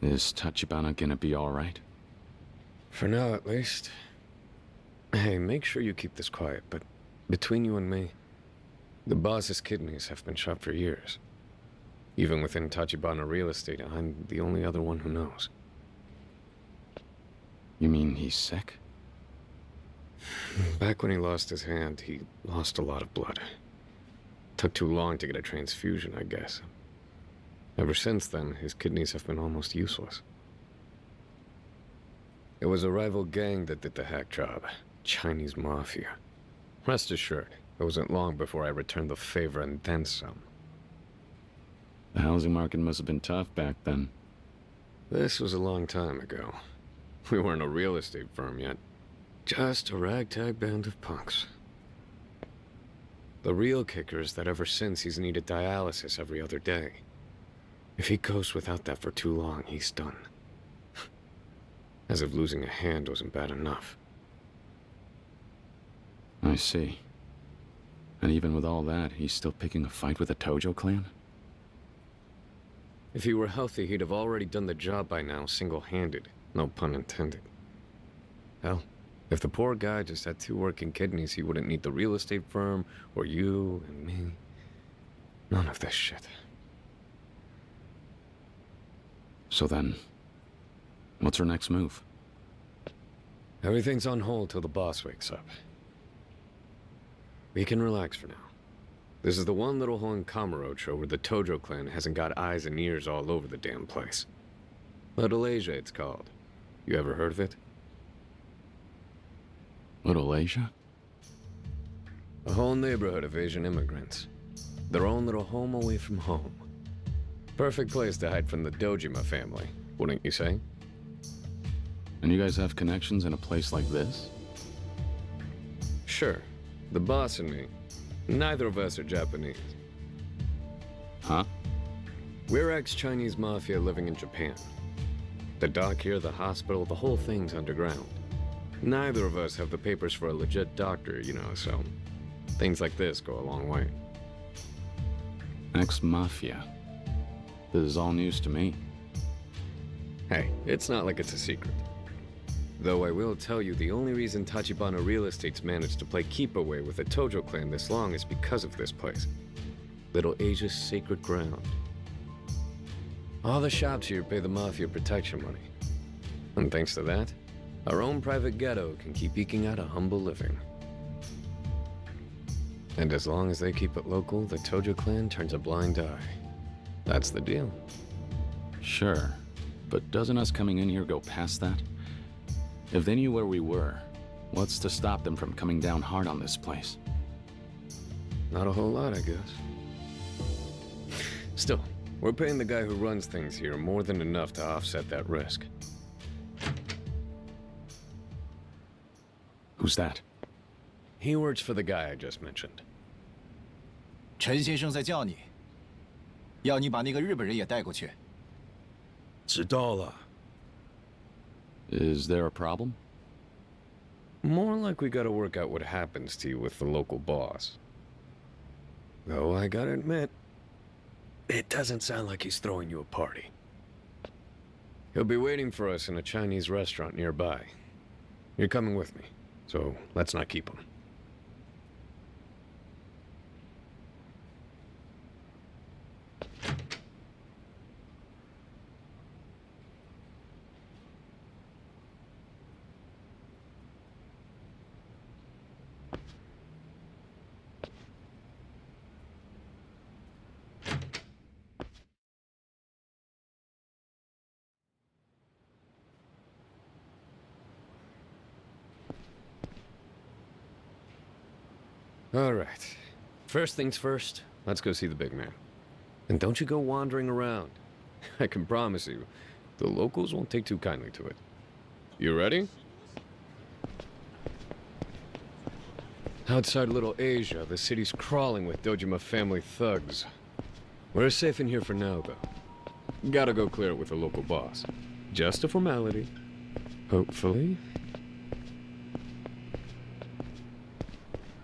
Is Tachibana gonna be alright? For now, at least. Hey, make sure you keep this quiet, but between you and me, the boss's kidneys have been shot for years. Even within Tachibana real estate, I'm the only other one who knows. You mean he's sick? Back when he lost his hand, he lost a lot of blood. Took too long to get a transfusion, I guess. Ever since then, his kidneys have been almost useless. It was a rival gang that did the hack job. Chinese mafia. Rest assured, it wasn't long before I returned the favor and then some. The housing market must have been tough back then. This was a long time ago. We weren't a real estate firm yet. Just a ragtag band of punks. The real kicker is that ever since he's needed dialysis every other day. If he goes without that for too long, he's done. As if losing a hand wasn't bad enough. I see. And even with all that, he's still picking a fight with the Tojo clan? If he were healthy, he'd have already done the job by now, single-handed. No pun intended. Hell, if the poor guy just had 2 working kidneys, he wouldn't need the real estate firm, or you and me. None of this shit. So then, what's our next move? Everything's on hold till the boss wakes up. We can relax for now. This is the one little hole in Kamurocho where the Tojo clan hasn't got eyes and ears all over the damn place. Little Asia, it's called. You ever heard of it? Little Asia? A whole neighborhood of Asian immigrants. Their own little home away from home. Perfect place to hide from the Dojima family, wouldn't you say? And you guys have connections in a place like this? Sure. The boss and me. Neither of us are Japanese. Huh? We're ex-Chinese mafia living in Japan. The dock here, the hospital, the whole thing's underground. Neither of us have the papers for a legit doctor, you know, so things like this go a long way. Ex-mafia. This is all news to me. Hey, it's not like it's a secret. Though I will tell you, the only reason Tachibana Real Estate's managed to play keep away with the Tojo clan this long is because of this place. Little Asia's sacred ground. All the shops here pay the mafia protection money. And thanks to that, our own private ghetto can keep eking out a humble living. And as long as they keep it local, the Tojo clan turns a blind eye. That's the deal. Sure, but doesn't us coming in here go past that? If they knew where we were, what's to stop them from coming down hard on this place? Not a whole lot, I guess. Still, we're paying the guy who runs things here more than enough to offset that risk. Who's that? He works for the guy I just mentioned. 陈先生在叫你，要你把那个日本人也带过去。知道了。 Is there a problem? More like we gotta work out what happens to you with the local boss. Though I gotta admit, it doesn't sound like he's throwing you a party. He'll be waiting for us in a Chinese restaurant nearby. You're coming with me, so let's not keep him. All right. First things first, let's go see the big man. And don't you go wandering around. I can promise you, the locals won't take too kindly to it. You ready? Outside Little Asia, the city's crawling with Dojima family thugs. We're safe in here for now, though. Gotta go clear it with the local boss. Just a formality. Hopefully.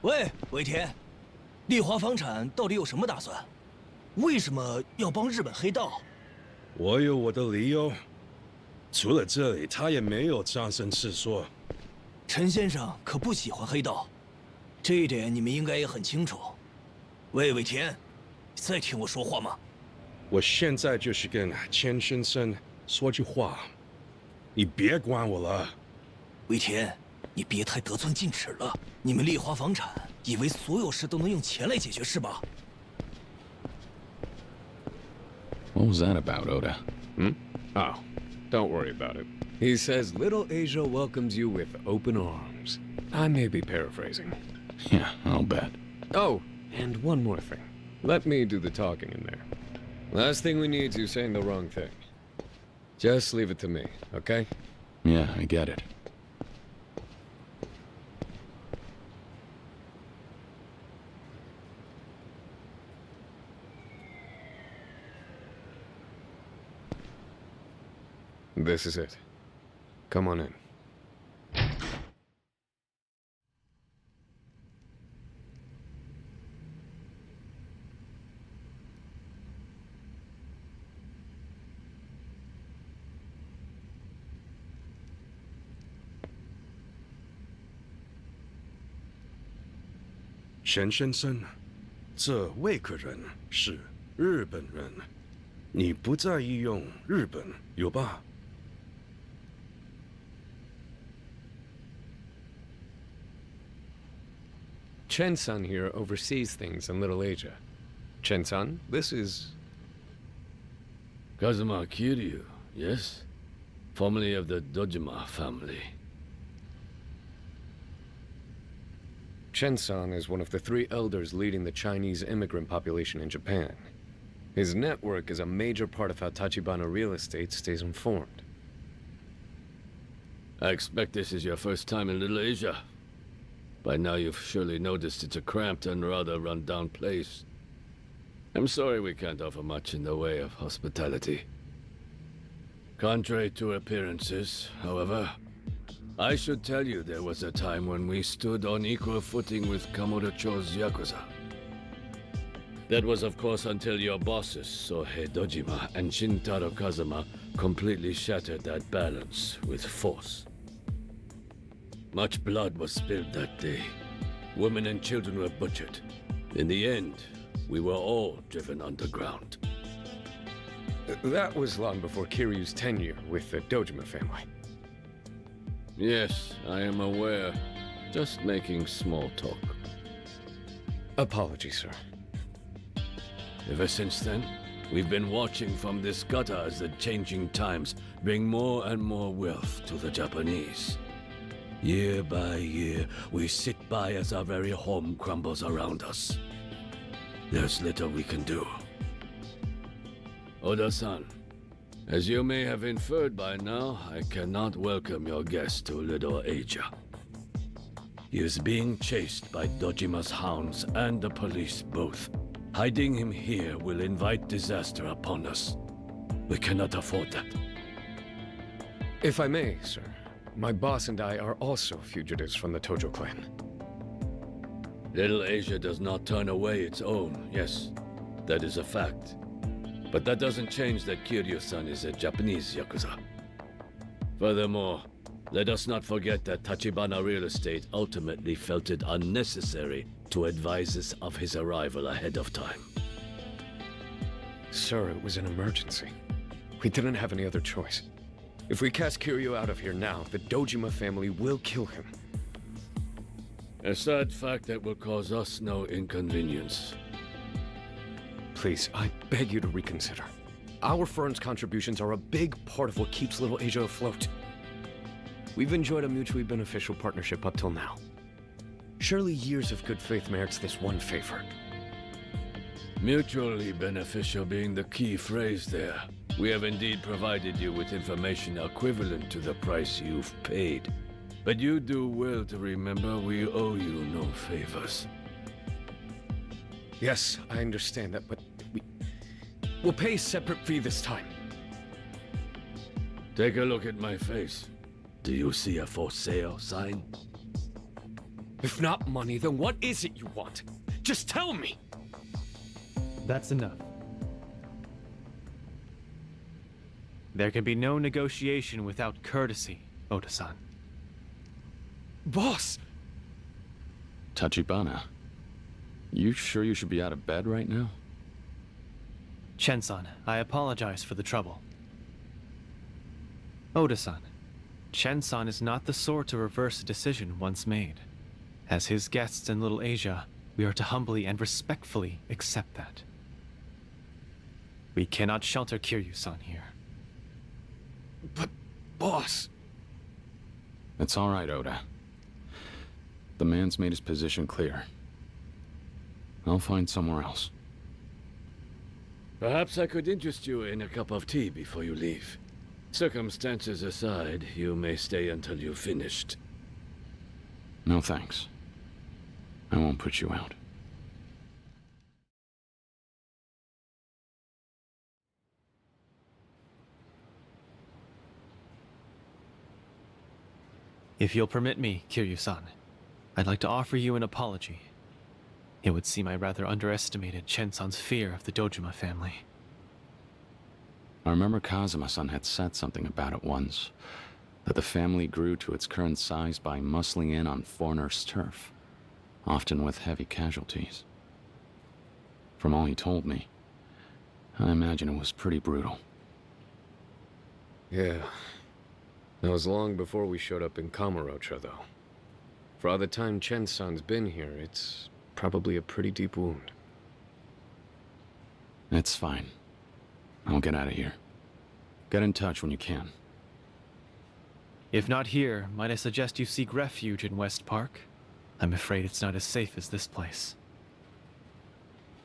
喂，尾田，丽华房产到底有什么打算？为什么要帮日本黑道？我有我的理由，除了这里，他也没有张声势说。陈先生可不喜欢黑道，这一点你们应该也很清楚。魏伟田，在听我说话吗？我现在就是跟钱先生说句话，你别管我了。伟田，你别太得寸进尺了。你们丽华房产以为所有事都能用钱来解决是吧？ What was that about, Oda? Oh, don't worry about it. He says Little Asia welcomes you with open arms. I may be paraphrasing. Yeah, I'll bet. Oh, and one more thing. Let me do the talking in there. Last thing we need is you saying the wrong thing. Just leave it to me, okay? Yeah, I get it. This is it. Come on in.钱先生，这位客人是日本人，你不在意用日本，有吧？ Chen-san here oversees things in Little Asia. Chen-san, this is... Kazuma Kiryu, yes? Formerly of the Dojima family. Chen-san is one of the 3 elders leading the Chinese immigrant population in Japan. His network is a major part of how Tachibana Real Estate stays informed. I expect this is your first time in Little Asia. By now you've surely noticed it's a cramped and rather run-down place. I'm sorry we can't offer much in the way of hospitality. Contrary to appearances, however, I should tell you there was a time when we stood on equal footing with Kamurocho's Yakuza. That was of course until your bosses, Sohei Dojima and Shintaro Kazuma, completely shattered that balance with force. Much blood was spilled that day. Women and children were butchered. In the end, we were all driven underground. That was long before Kiryu's tenure with the Dojima family. Yes, I am aware. Just making small talk. Apologies, sir. Ever since then, we've been watching from this gutter as the changing times bring more and more wealth to the Japanese. Year by year, we sit by as our very home crumbles around us. There's little we can do. Oda-san, as you may have inferred by now, I cannot welcome your guest to Little Asia. He is being chased by Dojima's hounds and the police both. Hiding him here will invite disaster upon us. We cannot afford that. If I may, sir, my boss and I are also fugitives from the Tojo clan. Little Asia does not turn away its own, yes, that is a fact. But that doesn't change that Kiryu-san is a Japanese Yakuza. Furthermore, let us not forget that Tachibana Real Estate ultimately felt it unnecessary to advise us of his arrival ahead of time. Sir, it was an emergency. We didn't have any other choice. If we cast Kiryu out of here now, the Dojima family will kill him. A sad fact that will cause us no inconvenience. Please, I beg you to reconsider. Our firm's contributions are a big part of what keeps Little Asia afloat. We've enjoyed a mutually beneficial partnership up till now. Surely years of good faith merits this one favor. Mutually beneficial being the key phrase there. We have indeed provided you with information equivalent to the price you've paid. But you do well to remember we owe you no favors. Yes, I understand that, but we'll pay a separate fee this time. Take a look at my face. Do you see a for sale sign? If not money, then what is it you want? Just tell me! That's enough. There can be no negotiation without courtesy, Oda-san. Boss! Tachibana, you sure you should be out of bed right now? Chen-san, I apologize for the trouble. Oda-san, Chen-san is not the sort to reverse a decision once made. As his guests in Little Asia, we are to humbly and respectfully accept that. We cannot shelter Kiryu-san here. But, boss... It's all right, Oda. The man's made his position clear. I'll find somewhere else. Perhaps I could interest you in a cup of tea before you leave. Circumstances aside, you may stay until you've finished. No thanks. I won't put you out. If you'll permit me, Kiryu-san, I'd like to offer you an apology. It would seem I rather underestimated Chen-san's fear of the Dojima family. I remember Kazuma-san had said something about it once, that the family grew to its current size by muscling in on foreigners' turf, often with heavy casualties. From all he told me, I imagine it was pretty brutal. Yeah. That was long before we showed up in Kamurocho, though. For all the time Chen-san's been here, it's probably a pretty deep wound. It's fine. I'll get out of here. Get in touch when you can. If not here, might I suggest you seek refuge in West Park? I'm afraid it's not as safe as this place.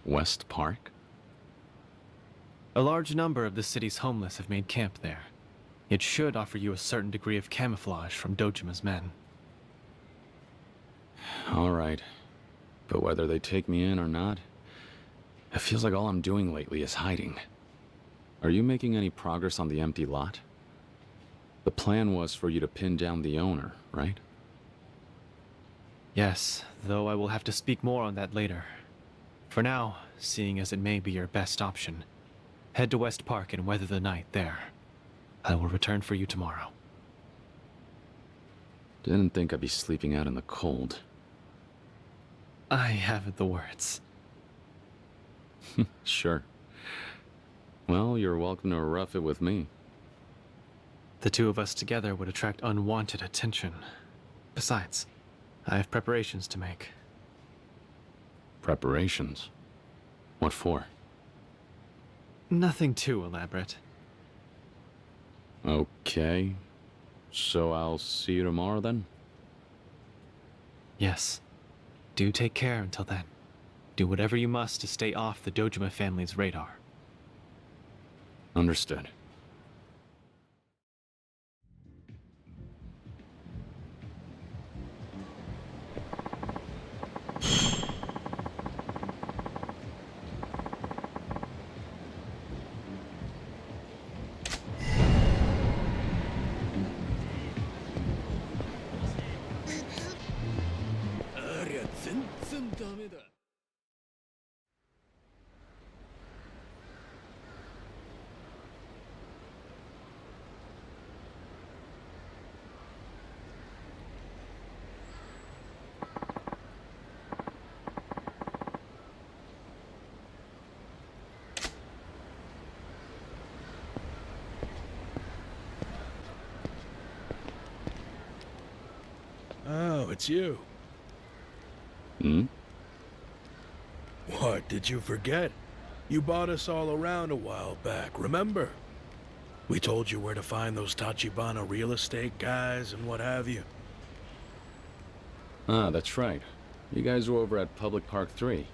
West Park? A large number of the city's homeless have made camp there. It should offer you a certain degree of camouflage from Dojima's men. All right. But whether they take me in or not, it feels like all I'm doing lately is hiding. Are you making any progress on the empty lot? The plan was for you to pin down the owner, right? Yes, though I will have to speak more on that later. For now, seeing as it may be your best option, head to West Park and weather the night there. I will return for you tomorrow. Didn't think I'd be sleeping out in the cold. I haven't the words. Sure. Well, you're welcome to rough it with me. The two of us together would attract unwanted attention. Besides, I have preparations to make. Preparations? What for? Nothing too elaborate. Okay. So I'll see you tomorrow then? Yes. Do take care until then. Do whatever you must to stay off the Dojima family's radar. Understood. Oh, it's you. Hmm? What, did you forget? You bought us all around a while back, remember? We told you where to find those Tachibana real estate guys and what have you. Ah, that's right. You guys were over at Public Park 3.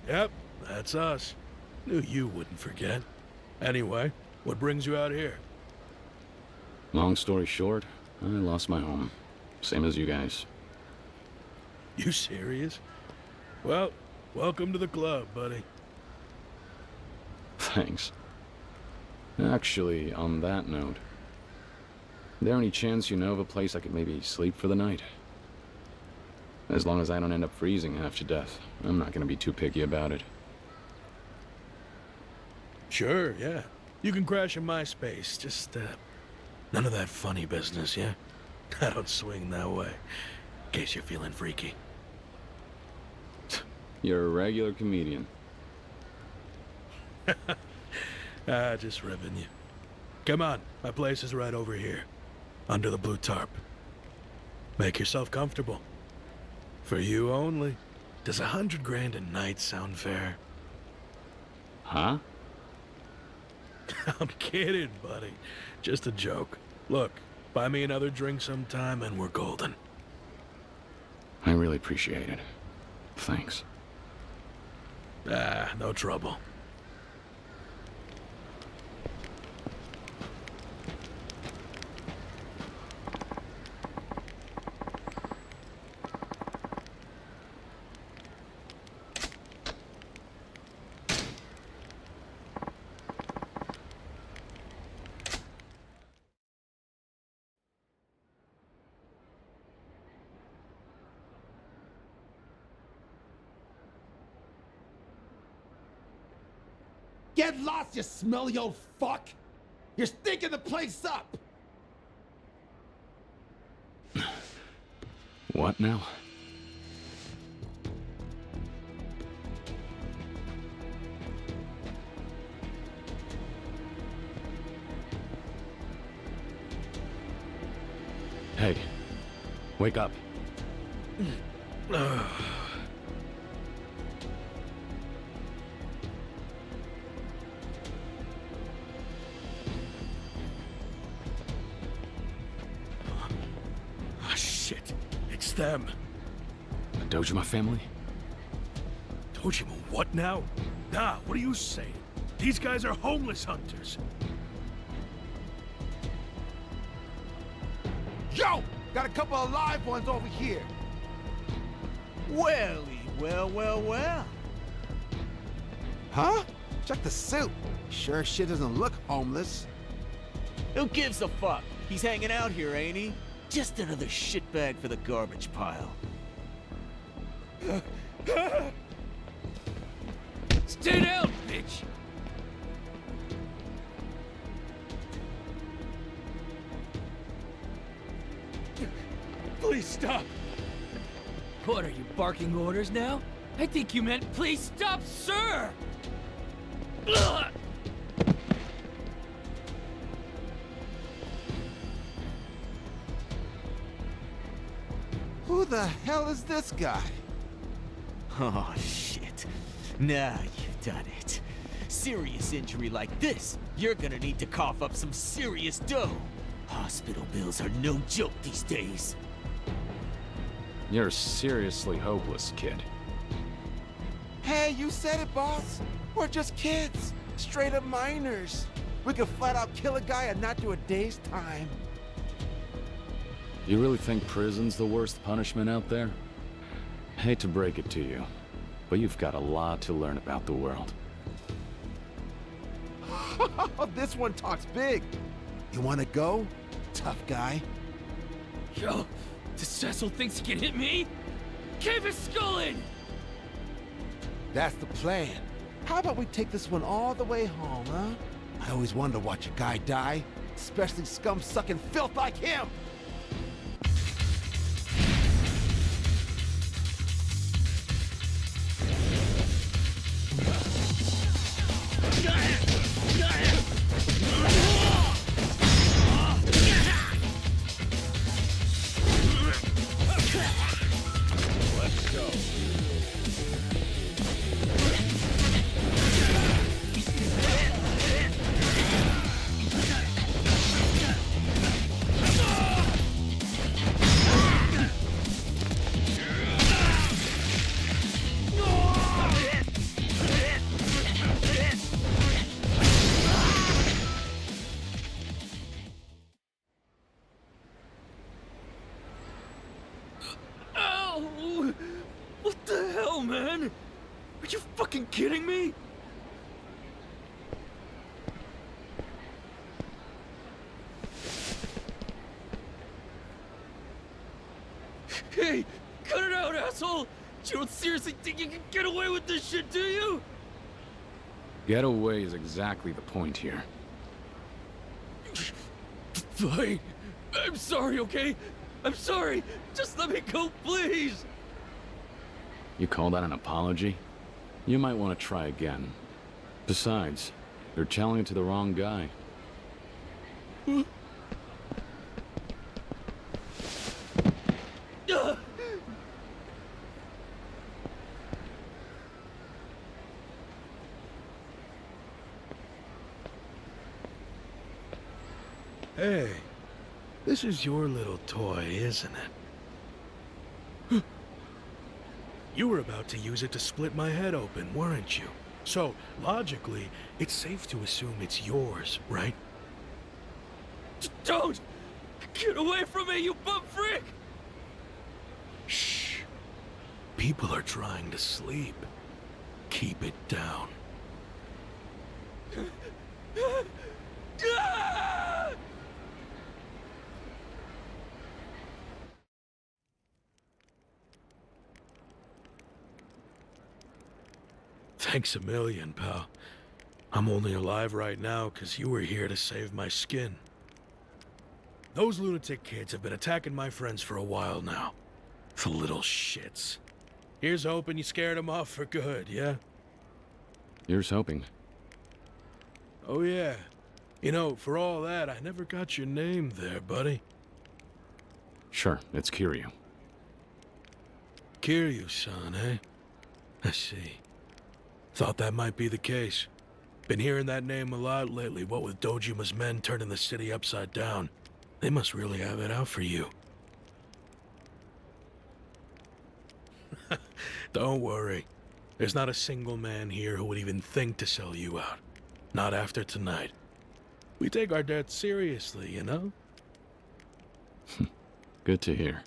Yep, that's us. Knew you wouldn't forget. Anyway, what brings you out here? Long story short, I lost my home. Same as you guys. You serious? Well, welcome to the club, buddy. Thanks. Actually, on that note, there any chance you know of a place I could maybe sleep for the night? As long as I don't end up freezing half to death, I'm not gonna be too picky about it. Sure, yeah. You can crash in my space, just, none of that funny business, yeah? I don't swing that way, in case you're feeling freaky. You're a regular comedian. Just ribbing you. Come on, my place is right over here, under the blue tarp. Make yourself comfortable. For you only. Does 100 grand a night sound fair? Huh? I'm kidding, buddy. Just a joke. Look, buy me another drink sometime and we're golden. I really appreciate it. Thanks. No trouble. Get lost, you smelly old fuck! You're stinking the place up! What now? Hey, wake up. Shit. It's them. The Dojima family? Dojima, what now? Nah, what are you saying? These guys are homeless hunters. Yo! Got a couple of live ones over here. Welly, well. Huh? Check the suit. Sure shit doesn't look homeless. Who gives a fuck? He's hanging out here, ain't he? Just another shitbag for the garbage pile. Stay down, bitch! Please stop. What, are you barking orders now? I think you meant, please stop, sir! Ugh! Who the hell is this guy? Oh, shit. Now you've done it. Serious injury like this, you're gonna need to cough up some serious dough. Hospital bills are no joke these days. You're seriously hopeless, kid. Hey, you said it, boss. We're just kids. Straight up minors. We could flat out kill a guy and not do a day's time. You really think prison's the worst punishment out there? Hate to break it to you, but you've got a lot to learn about the world. This one talks big. You wanna go? Tough guy. Yo, the Cecil thinks he can hit me? Cave his skull in! That's the plan. How about we take this one all the way home, huh? I always wanted to watch a guy die, especially scum-sucking filth like him! Ow! What the hell, man? Are you fucking kidding me? Hey, cut it out, asshole! You don't seriously think you can get away with this shit, do you? Getaway is exactly the point here. Fine. I'm sorry, okay? I'm sorry. Just let me go, please. You call that an apology? You might want to try again. Besides, you're telling it to the wrong guy. Hey, this is your little toy, isn't it? You were about to use it to split my head open, weren't you? So, logically, it's safe to assume it's yours, right? Don't! Get away from me, you bum freak! Shh. People are trying to sleep. Keep it down. Ah! Thanks a million, pal. I'm only alive right now because you were here to save my skin. Those lunatic kids have been attacking my friends for a while now. The little shits. Here's hoping you scared them off for good, yeah? Here's hoping. Oh yeah. You know, for all that, I never got your name there, buddy. Sure, it's Kiryu. Kiryu-san, eh? I see. Thought that might be the case. Been hearing that name a lot lately, what with Dojima's men turning the city upside down. They must really have it out for you. Don't worry. There's not a single man here who would even think to sell you out. Not after tonight. We take our debt seriously, you know? Good to hear.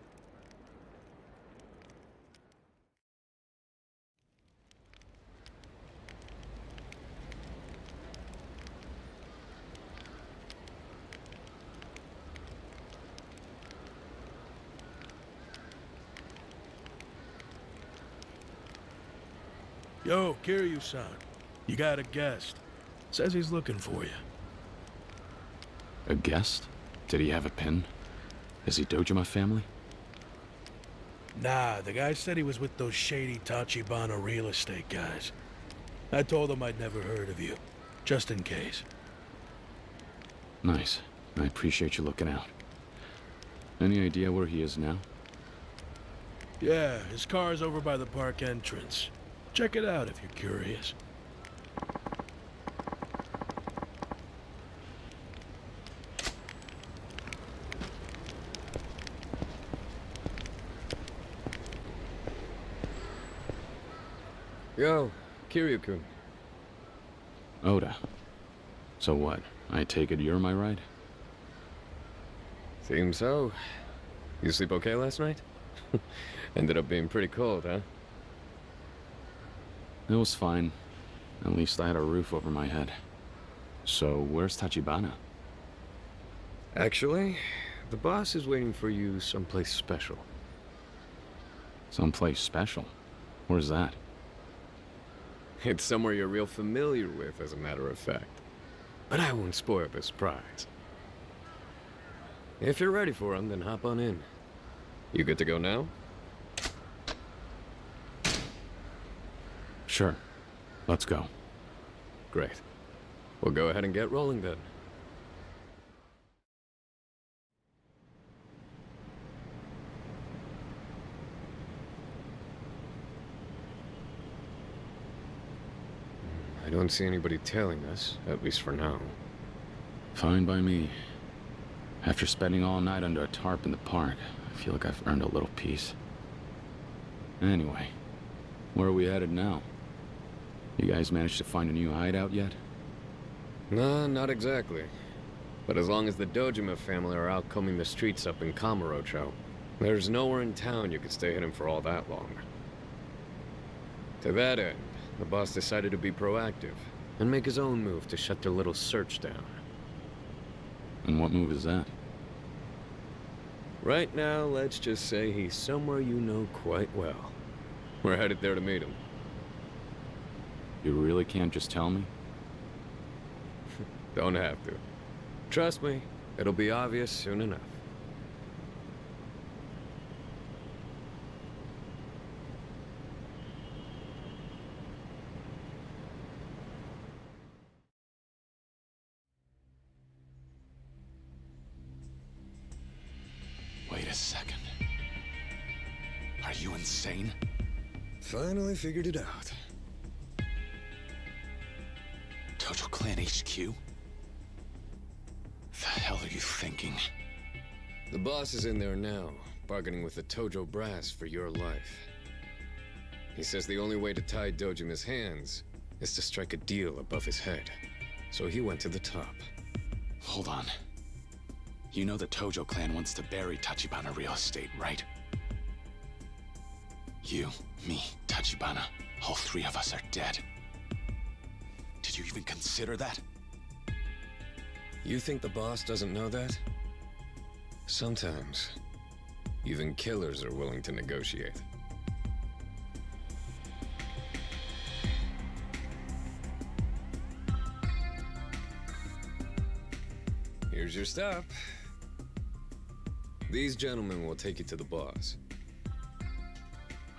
Yo, Kiryu-san. You got a guest. Says he's looking for you. A guest? Did he have a pin? Is he Dojima family? Nah, the guy said he was with those shady Tachibana real estate guys. I told him I'd never heard of you, just in case. Nice. I appreciate you looking out. Any idea where he is now? Yeah, his car's over by the park entrance. Check it out if you're curious. Yo, Kiryu-kun. Oda. So what? I take it you're my ride? Seems so. You sleep okay last night? Ended up being pretty cold, huh? It was fine. At least I had a roof over my head. So, where's Tachibana? Actually, the boss is waiting for you someplace special. Someplace special? Where's that? It's somewhere you're real familiar with, as a matter of fact. But I won't spoil the surprise. If you're ready for him, then hop on in. You good to go now? Sure. Let's go. Great. We'll go ahead and get rolling then. I don't see anybody tailing us, at least for now. Fine by me. After spending all night under a tarp in the park, I feel like I've earned a little peace. Anyway, where are we headed now? You guys managed to find a new hideout yet? Nah, not exactly. But as long as the Dojima family are out combing the streets up in Kamurocho, there's nowhere in town you could stay hidden for all that long. To that end, the boss decided to be proactive and make his own move to shut their little search down. And what move is that? Right now, let's just say he's somewhere you know quite well. We're headed there to meet him. You really can't just tell me? Don't have to. Trust me, It'll be obvious soon enough. Wait a second. Are you insane? Finally figured it out. Tojo Clan HQ? The hell are you thinking? The boss is in there now, bargaining with the Tojo brass for your life. He says the only way to tie Dojima's hands is to strike a deal above his head. So he went to the top. Hold on. You know the Tojo Clan wants to bury Tachibana real estate, right? You, me, Tachibana, all three of us are dead. Did you even consider that? You think the boss doesn't know that? Sometimes, even killers are willing to negotiate. Here's your stop. These gentlemen will take you to the boss.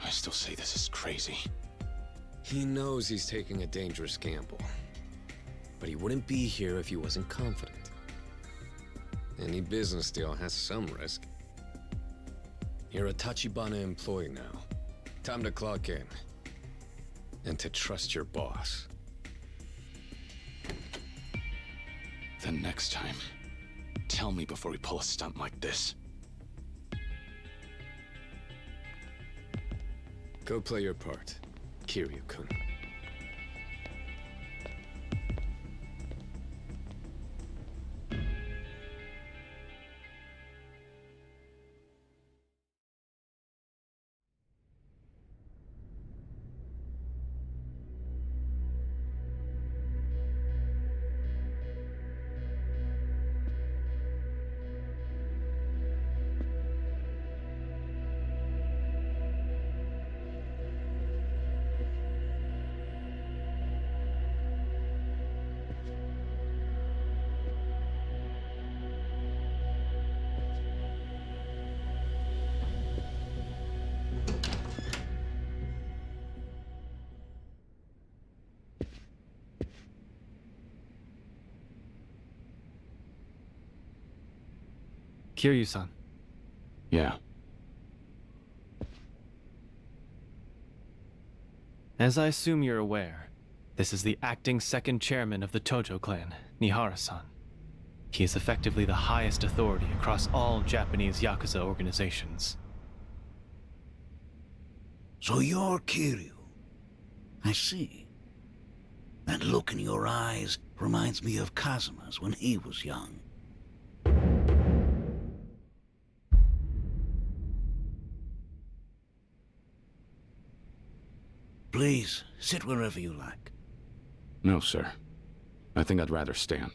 I still say this is crazy. He knows he's taking a dangerous gamble. But he wouldn't be here if he wasn't confident. Any business deal has some risk. You're a Tachibana employee now. Time to clock in. And to trust your boss. Then next time, tell me before we pull a stunt like this. Go play your part, Kiryu-kun. Kiryu-san. Yeah. As I assume you're aware, this is the acting second chairman of the Tojo clan, Nihara-san. He is effectively the highest authority across all Japanese Yakuza organizations. So you're Kiryu. I see. That look in your eyes reminds me of Kazuma's when he was young. Please, sit wherever you like. No, sir. I think I'd rather stand.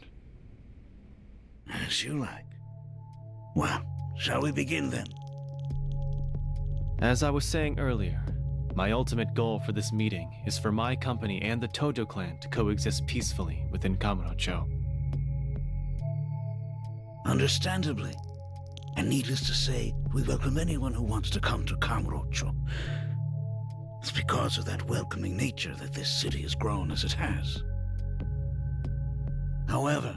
As you like. Well, shall we begin then? As I was saying earlier, my ultimate goal for this meeting is for my company and the Tojo clan to coexist peacefully within Kamurocho. Understandably. And needless to say, we welcome anyone who wants to come to Kamurocho. It's because of that welcoming nature that this city has grown as it has. However,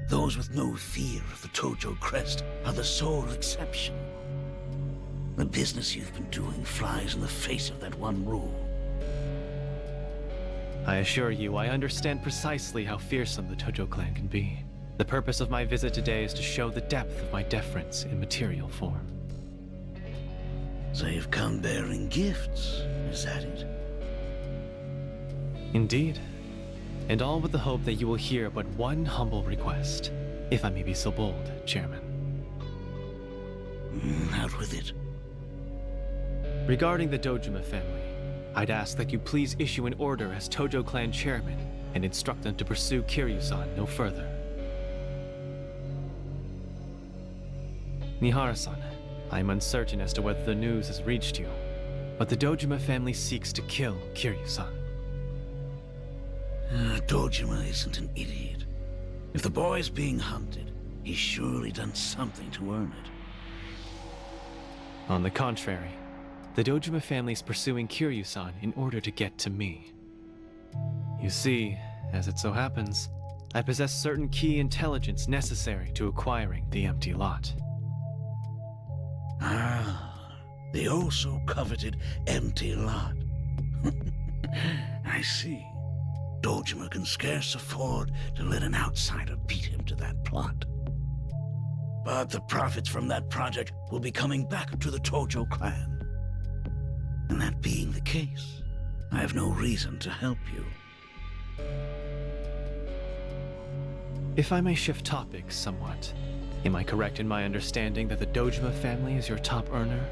those with no fear of the Tojo crest are the sole exception. The business you've been doing flies in the face of that one rule. I assure you, I understand precisely how fearsome the Tojo clan can be. The purpose of my visit today is to show the depth of my deference in material form. So you've come bearing gifts, is that it? Indeed. And all with the hope that you will hear but one humble request, if I may be so bold, Chairman. Out with it. Regarding the Dojima family, I'd ask that you please issue an order as Tojo clan chairman and instruct them to pursue Kiryu-san no further. Nihara-san, I am uncertain as to whether the news has reached you, but the Dojima family seeks to kill Kiryu-san. Dojima isn't an idiot. If the boy's being hunted, He's surely done something to earn it. On the contrary, the Dojima family's pursuing Kiryu-san in order to get to me. You see, as it so happens, I possess certain key intelligence necessary to acquiring the empty lot. Ah, the oh-so-coveted empty lot. I see. Dojima can scarce afford to let an outsider beat him to that plot. But the profits from that project will be coming back to the Tojo clan. And that being the case, I have no reason to help you. If I may shift topics somewhat, am I correct in my understanding that the Dojima family is your top earner?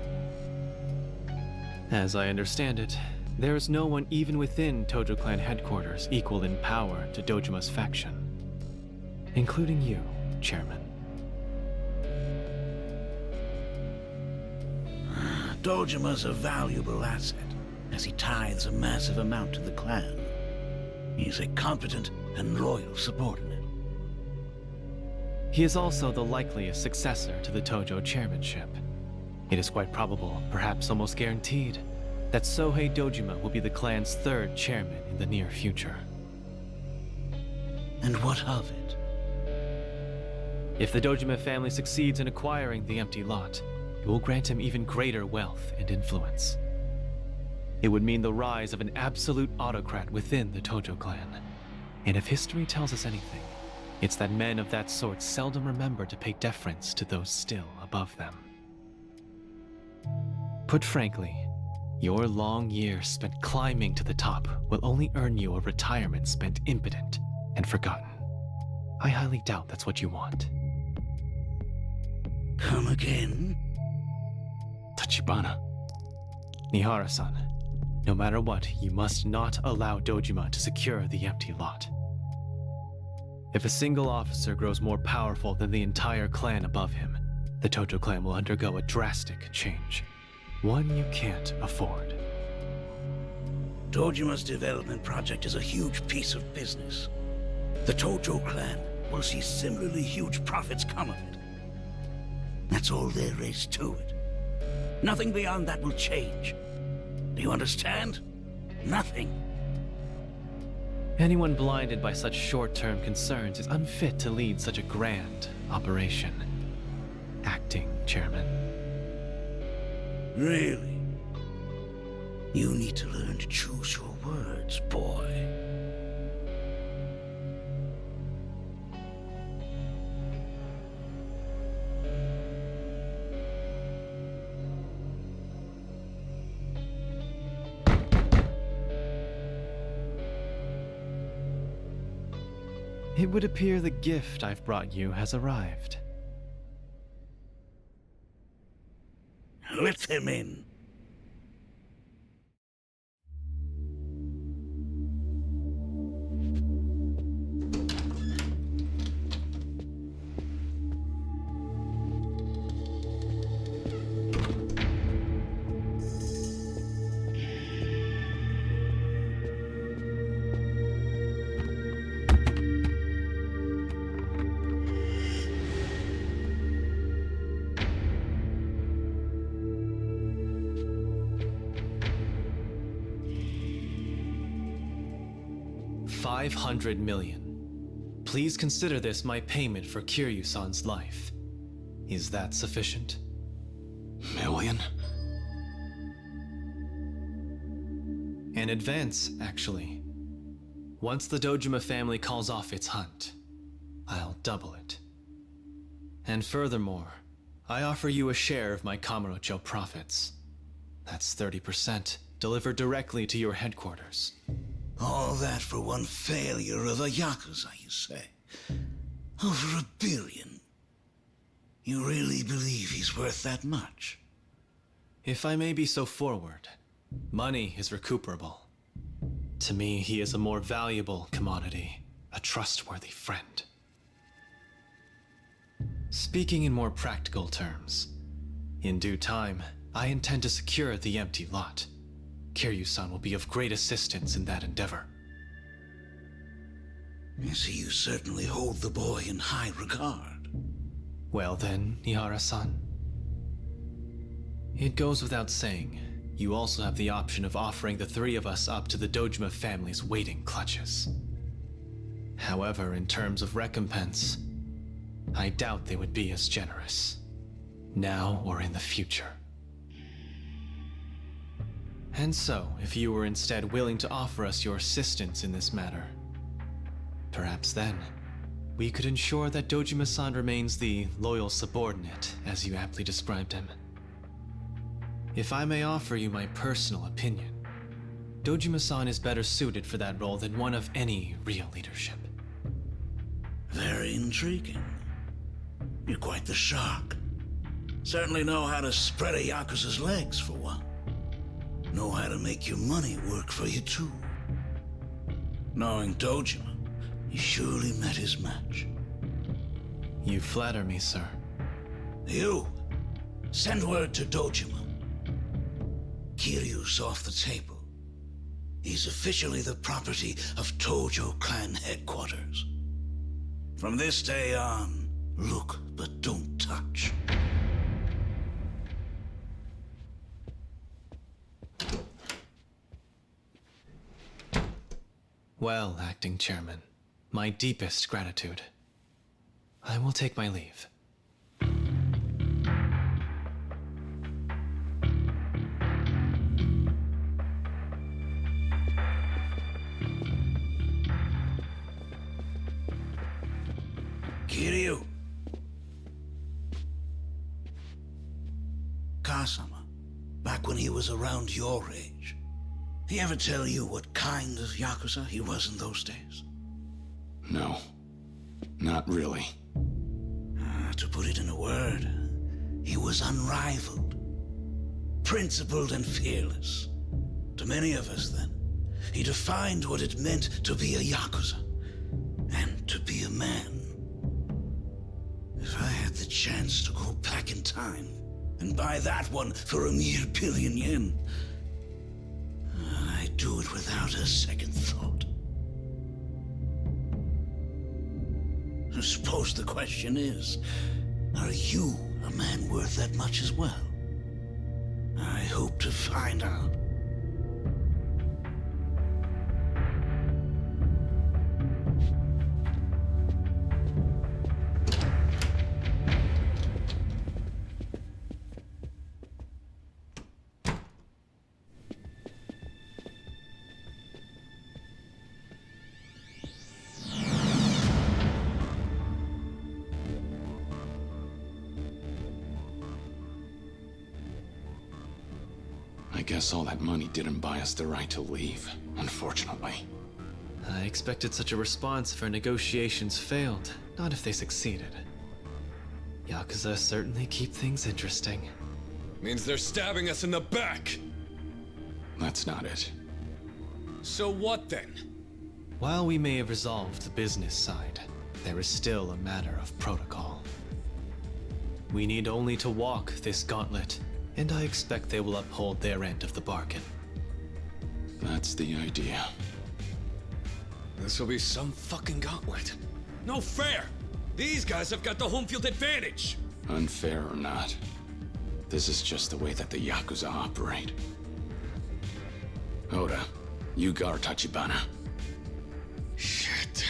As I understand it, there is no one even within Tojo clan headquarters equal in power to Dojima's faction, including you, Chairman. Dojima's a valuable asset, as he tithes a massive amount to the clan. He's a competent and loyal subordinate. He is also the likeliest successor to the Tojo chairmanship. It is quite probable, perhaps almost guaranteed, that Sohei Dojima will be the clan's third chairman in the near future. And what of it? If the Dojima family succeeds in acquiring the empty lot, it will grant him even greater wealth and influence. It would mean the rise of an absolute autocrat within the Tojo clan. And if history tells us anything, it's that men of that sort seldom remember to pay deference to those still above them. Put frankly, your long years spent climbing to the top will only earn you a retirement spent impotent and forgotten. I highly doubt that's what you want. Come again? Tachibana. Nihara-san, no matter what, you must not allow Dojima to secure the empty lot. If a single officer grows more powerful than the entire clan above him, the Tojo clan will undergo a drastic change. One you can't afford. Dojima's development project is a huge piece of business. The Tojo clan will see similarly huge profits come of it. That's all there is to it. Nothing beyond that will change. Do you understand? Nothing. Anyone blinded by such short-term concerns is unfit to lead such a grand operation. Acting chairman. Really? You need to learn to choose your words, boy. It would appear the gift I've brought you has arrived. Let them in. $500 million. Please consider this my payment for Kiryu-san's life. Is that sufficient? Million? An advance, actually. Once the Dojima family calls off its hunt, I'll double it. And furthermore, I offer you a share of my Kamurocho profits. That's 30%, delivered directly to your headquarters. All that for one failure of a Yakuza, you say? Over $1 billion. You really believe he's worth that much? If I may be so forward, money is recuperable. To me, he is a more valuable commodity, a trustworthy friend. Speaking in more practical terms, in due time, I intend to secure the empty lot. Kiryu-san will be of great assistance in that endeavor. I see you certainly hold the boy in high regard. Well then, Nihara-san. It goes without saying, you also have the option of offering the three of us up to the Dojima family's waiting clutches. However, in terms of recompense, I doubt they would be as generous, now or in the future. And so, if you were instead willing to offer us your assistance in this matter, perhaps then, we could ensure that Dojima-san remains the loyal subordinate, as you aptly described him. If I may offer you my personal opinion, Dojima-san is better suited for that role than one of any real leadership. Very intriguing. You're quite the shark. Certainly know how to spread a Yakuza's legs, for one. Know how to make your money work for you, too. Knowing Dojima, he surely met his match. You flatter me, sir. You, send word to Dojima. Kiryu's off the table. He's officially the property of Tojo Clan headquarters. From this day on, look but don't touch. Well, acting chairman, my deepest gratitude. I will take my leave. Kiryu. Kasama, back when he was around your age, he ever tell you what kind of Yakuza he was in those days? No. Not really. To put it in a word, he was unrivaled, principled and fearless. To many of us then, he defined what it meant to be a Yakuza, and to be a man. If I had the chance to go back in time, and buy that one for a mere billion yen, I'd do it without a second thought. I suppose the question is, are you a man worth that much as well? I hope to find out. I guess all that money didn't buy us the right to leave, unfortunately. I expected such a response if our negotiations failed, not if they succeeded. Yakuza certainly keep things interesting. Means they're stabbing us in the back! That's not it. So what then? While we may have resolved the business side, there is still a matter of protocol. We need only to walk this gauntlet, and I expect they will uphold their end of the bargain. That's the idea. This'll be some fucking gauntlet. No fair! These guys have got the home field advantage! Unfair or not, this is just the way that the Yakuza operate. Oda, you guard Tachibana. Shit.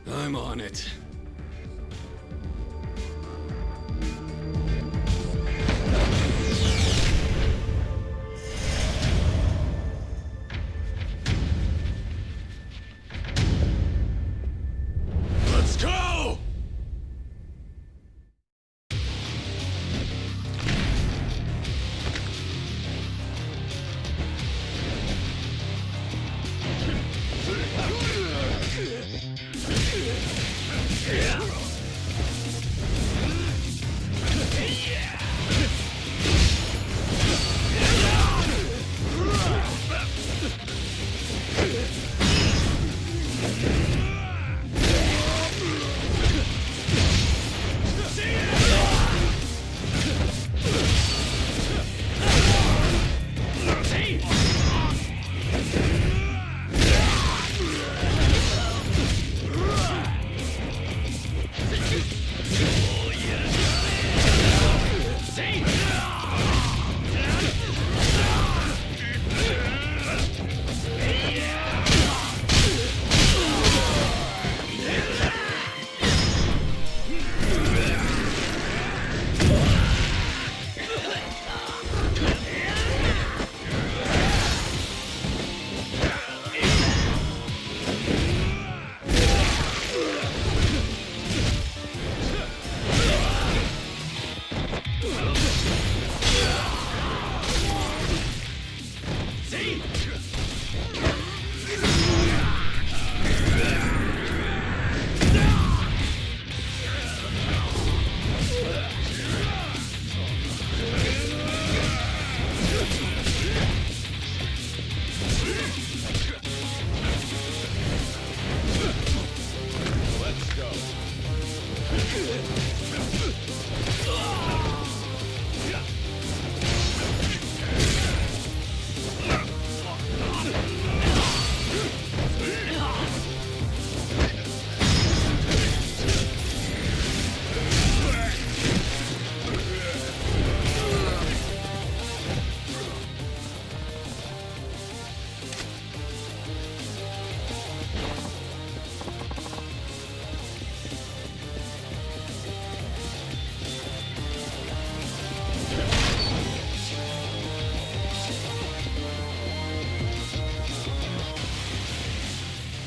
I'm on it. Let's go!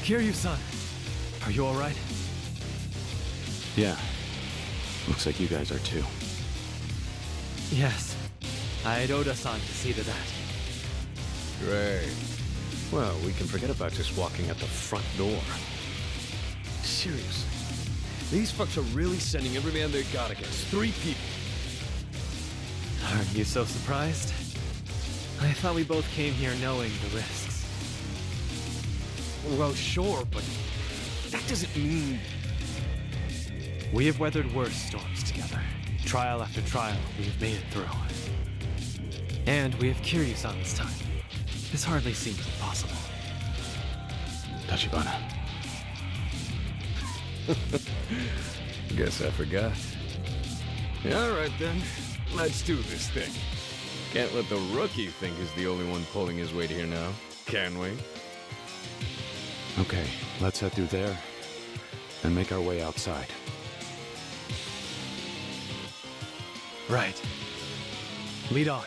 Kiryu-san, are you alright? Yeah. Looks like you guys are too. Yes. I'd Oda-san to see to that. Great. Well, we can forget about just walking out the front door. Seriously. These fucks are really sending every man they got against 3 people. Aren't you so surprised? I thought we both came here knowing the risks. Well, sure, but that doesn't mean... We have weathered worse storms together. Trial after trial, we have made it through. And we have Kiryu-san this time. This hardly seems impossible. Tachibana. Guess I forgot. All right, then. Let's do this thing. Can't let the rookie think he's the only one pulling his weight here now, can we? Okay, let's head through there and make our way outside. Right. Lead on.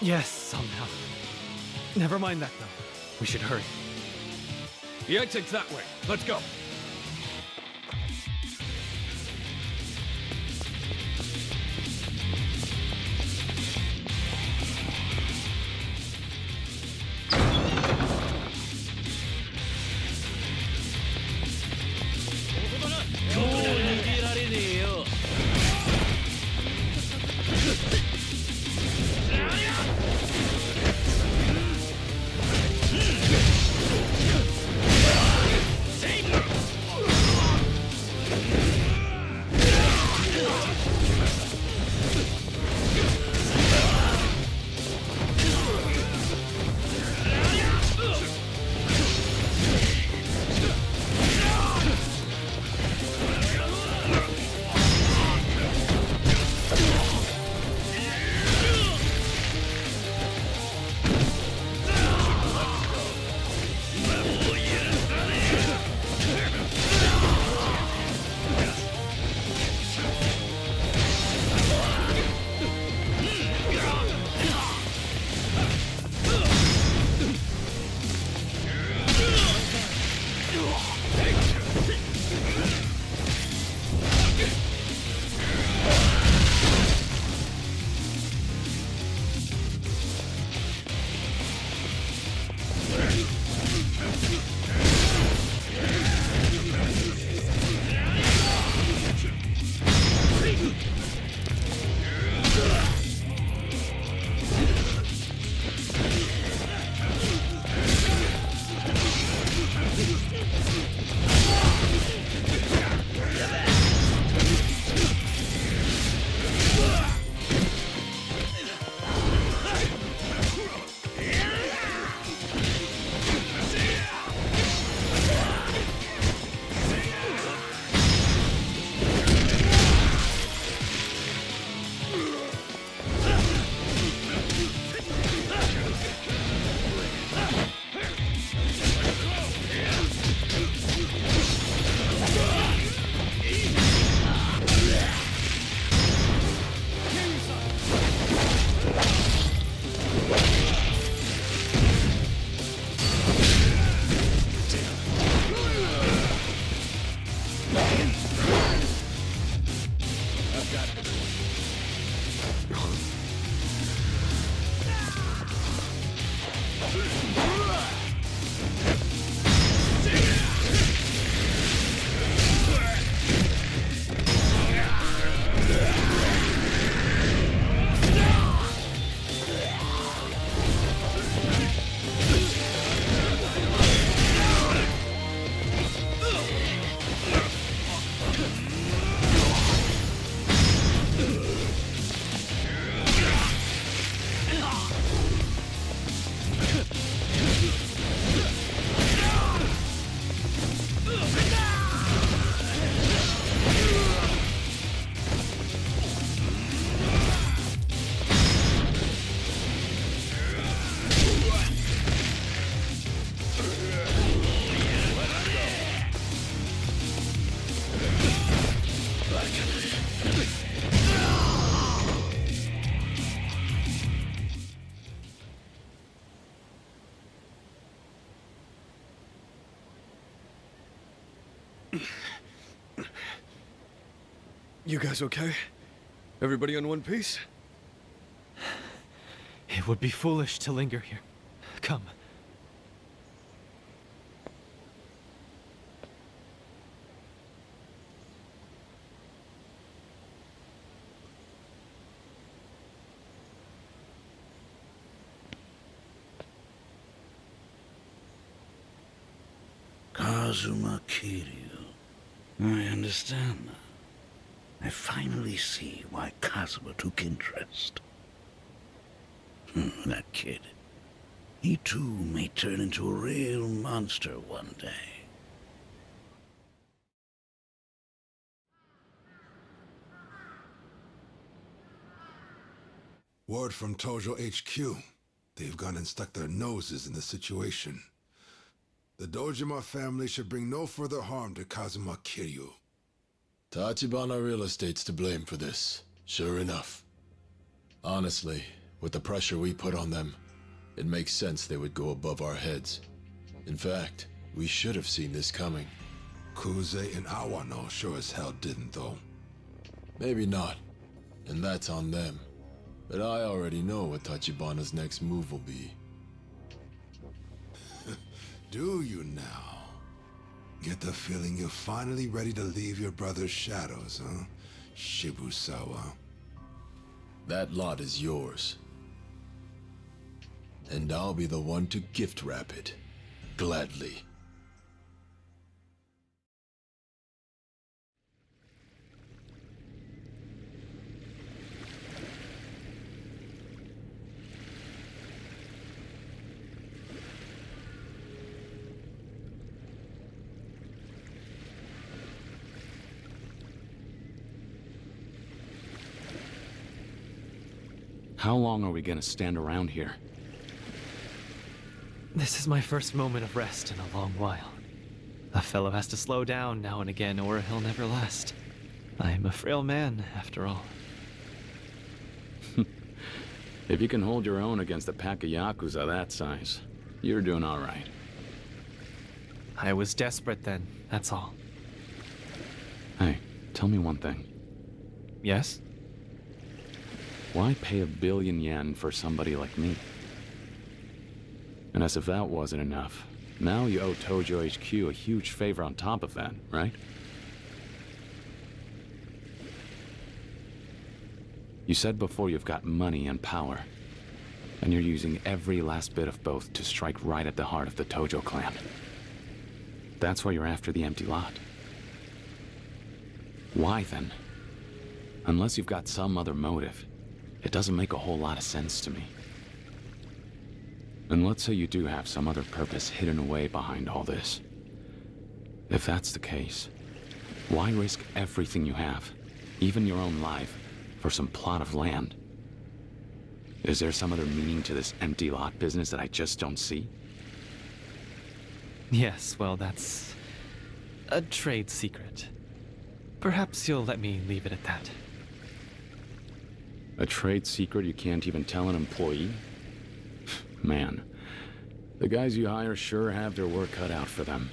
Yes, somehow. Never mind that, though. We should hurry. The exit's that way. Let's go. You guys okay? Everybody on one piece? It would be foolish to linger here. Come. Kazuma Kiryu. I understand now. I finally see why Kazuma took interest. That kid. He too may turn into a real monster one day. Word from Tojo HQ. They've gone and stuck their noses in the situation. The Dojima family should bring no further harm to Kazuma Kiryu. Tachibana Real Estate's to blame for this, sure enough. Honestly, With the pressure we put on them, it makes sense they would go above our heads. In fact, we should have seen this coming. Kuze and Awano sure as hell didn't, though. Maybe not, and that's on them. But I already know what Tachibana's next move will be. Do you now? Get the feeling you're finally ready to leave your brother's shadows, huh? Shibusawa. That lot is yours. And I'll be the one to gift wrap it. Gladly. How long are we gonna stand around here? This is my first moment of rest in a long while. A fellow has to slow down now and again, or he'll never last. I am a frail man, after all. If you can hold your own against a pack of Yakuza that size, you're doing all right. I was desperate then, that's all. Hey, tell me one thing. Yes? Why pay $1 billion for somebody like me? And as if that wasn't enough, now you owe Tojo HQ a huge favor on top of that, right? You said before you've got money and power, and you're using every last bit of both to strike right at the heart of the Tojo clan. That's why you're after the empty lot. Why then? Unless you've got some other motive, it doesn't make a whole lot of sense to me. And let's say you do have some other purpose hidden away behind all this. If that's the case, why risk everything you have, even your own life, for some plot of land? Is there some other meaning to this empty lot business that I just don't see? Yes, well, that's a trade secret. Perhaps you'll let me leave it at that. A trade secret you can't even tell an employee? Man, the guys you hire sure have their work cut out for them.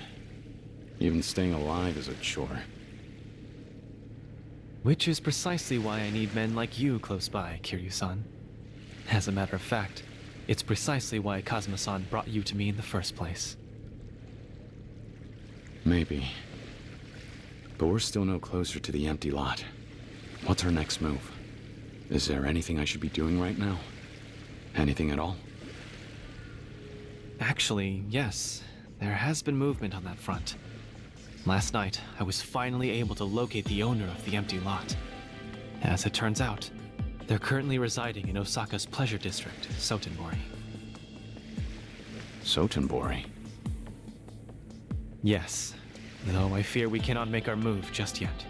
Even staying alive is a chore. Which is precisely why I need men like you close by, Kiryu-san. As a matter of fact, it's precisely why Kazuma-san brought you to me in the first place. Maybe. But we're still no closer to the empty lot. What's our next move? Is there anything I should be doing right now? Anything at all? Actually, yes. There has been movement on that front. Last night, I was finally able to locate the owner of the empty lot. As it turns out, they're currently residing in Osaka's pleasure district, Sotenbori. Sotenbori? Yes, though I fear we cannot make our move just yet.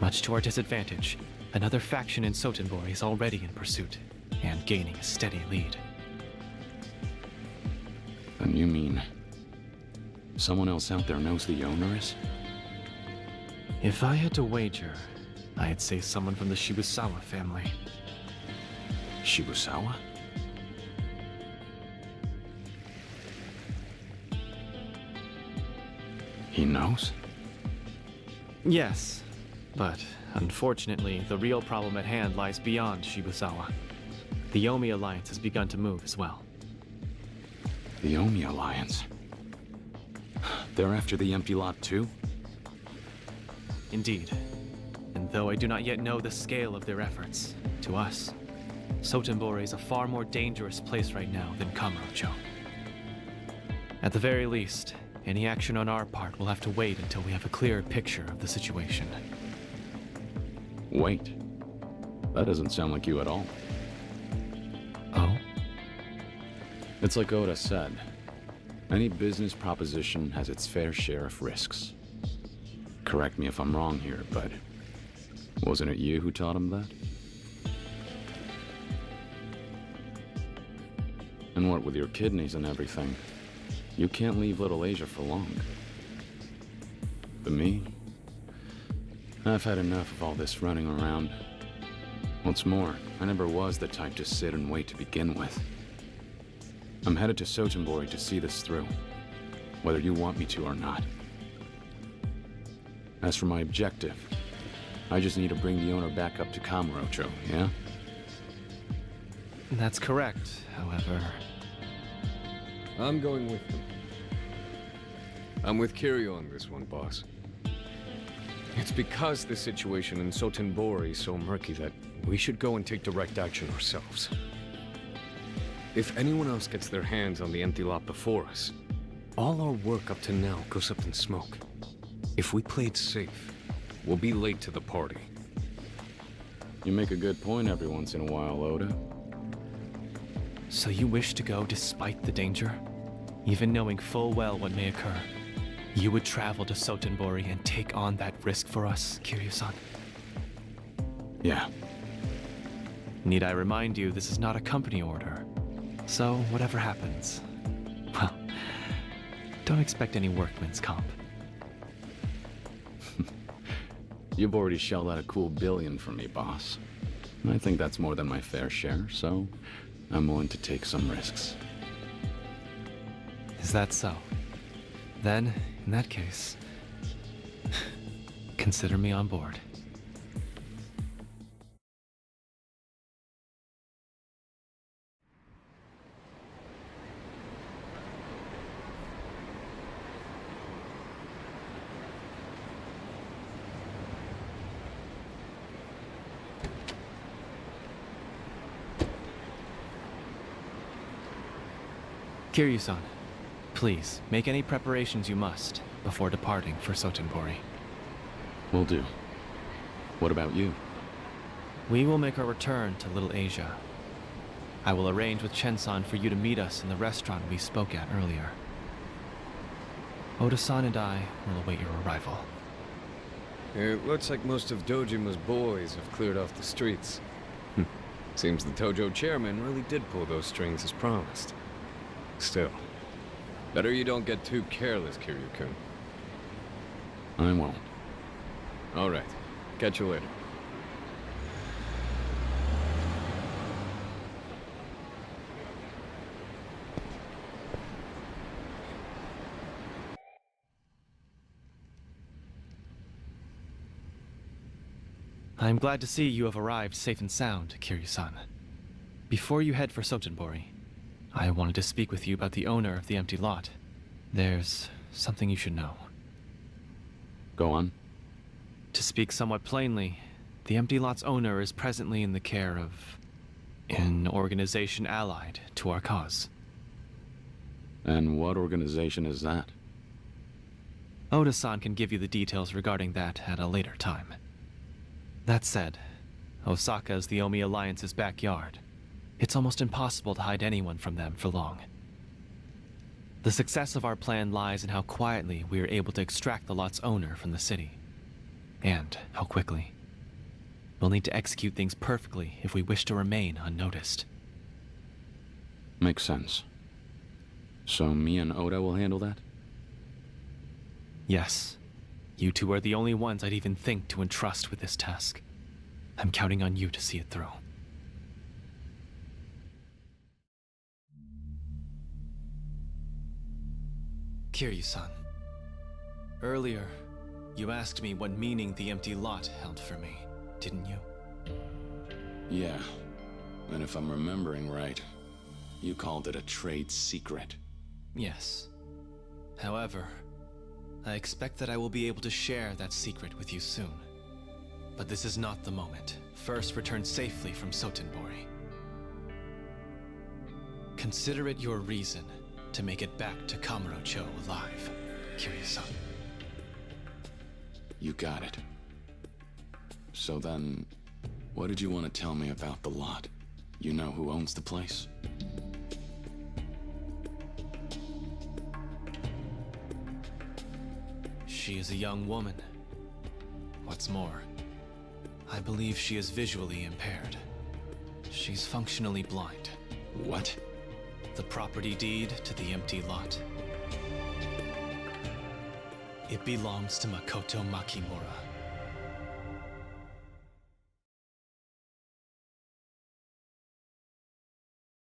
Much to our disadvantage, another faction in Sotenbori is already in pursuit, and gaining a steady lead. Then you mean someone else out there knows the owner is? If I had to wager, I'd say someone from the Shibusawa family. Shibusawa? He knows? Yes, but unfortunately, the real problem at hand lies beyond Shibusawa. The Yomi Alliance has begun to move as well. The Omi Alliance? They're after the empty lot too? Indeed. And though I do not yet know the scale of their efforts, to us, Sotenbori is a far more dangerous place right now than Kamurocho. At the very least, any action on our part will have to wait until we have a clearer picture of the situation. Wait. That doesn't sound like you at all. Oh? It's like Oda said. Any business proposition has its fair share of risks. Correct me if I'm wrong here, but wasn't it you who taught him that? And what with your kidneys and everything, you can't leave Little Asia for long. But me, I've had enough of all this running around. What's more, I never was the type to sit and wait to begin with. I'm headed to Sotenbori to see this through, whether you want me to or not. As for my objective, I just need to bring the owner back up to Kamurocho, yeah? That's correct, however. I'm going with them. I'm with Kiryu on this one, boss. It's because the situation in Sotenbori is so murky that we should go and take direct action ourselves. If anyone else gets their hands on the empty lot before us, all our work up to now goes up in smoke. If we play it safe, we'll be late to the party. You make a good point every once in a while, Oda. So you wish to go despite the danger? Even knowing full well what may occur, you would travel to Sotenbori and take on that risk for us, Kiryu-san? Yeah. Need I remind you, this is not a company order. So whatever happens, well, don't expect any workman's comp. You've already shelled out a cool billion for me, boss. I think that's more than my fair share, so I'm willing to take some risks. Is that so? Then, in that case, consider me on board. Kiryu-san, please, make any preparations you must before departing for Sotenbori. Will do. What about you? We will make our return to Little Asia. I will arrange with Chen-san for you to meet us in the restaurant we spoke at earlier. Oda-san and I will await your arrival. It looks like most of Dojima's boys have cleared off the streets. Seems the Tojo chairman really did pull those strings as promised. Still, better you don't get too careless, Kiryu-kun. I won't. All right. Catch you later. I'm glad to see you have arrived safe and sound, Kiryu-san. Before you head for Sotenbori, I wanted to speak with you about the owner of the empty lot. There's something you should know. Go on. To speak somewhat plainly, the empty lot's owner is presently in the care of an organization allied to our cause. And what organization is that? Oda-san can give you the details regarding that at a later time. That said, Osaka is the Omi Alliance's backyard. It's almost impossible to hide anyone from them for long. The success of our plan lies in how quietly we are able to extract the lot's owner from the city. And how quickly. We'll need to execute things perfectly if we wish to remain unnoticed. Makes sense. So me and Oda will handle that? Yes. You two are the only ones I'd even think to entrust with this task. I'm counting on you to see it through. Kiryu-san. Earlier, you asked me what meaning the empty lot held for me, didn't you? Yeah. And if I'm remembering right, you called it a trade secret. Yes. However, I expect that I will be able to share that secret with you soon. But this is not the moment. First, return safely from Sotenbori. Consider it your reason to make it back to Kamurocho alive, Kiryu-san. You got it. So then, what did you want to tell me about the lot? You know who owns the place? She is a young woman. What's more, I believe she is visually impaired. She's functionally blind. What? The property deed to the empty lot. It belongs to Makoto Makimura.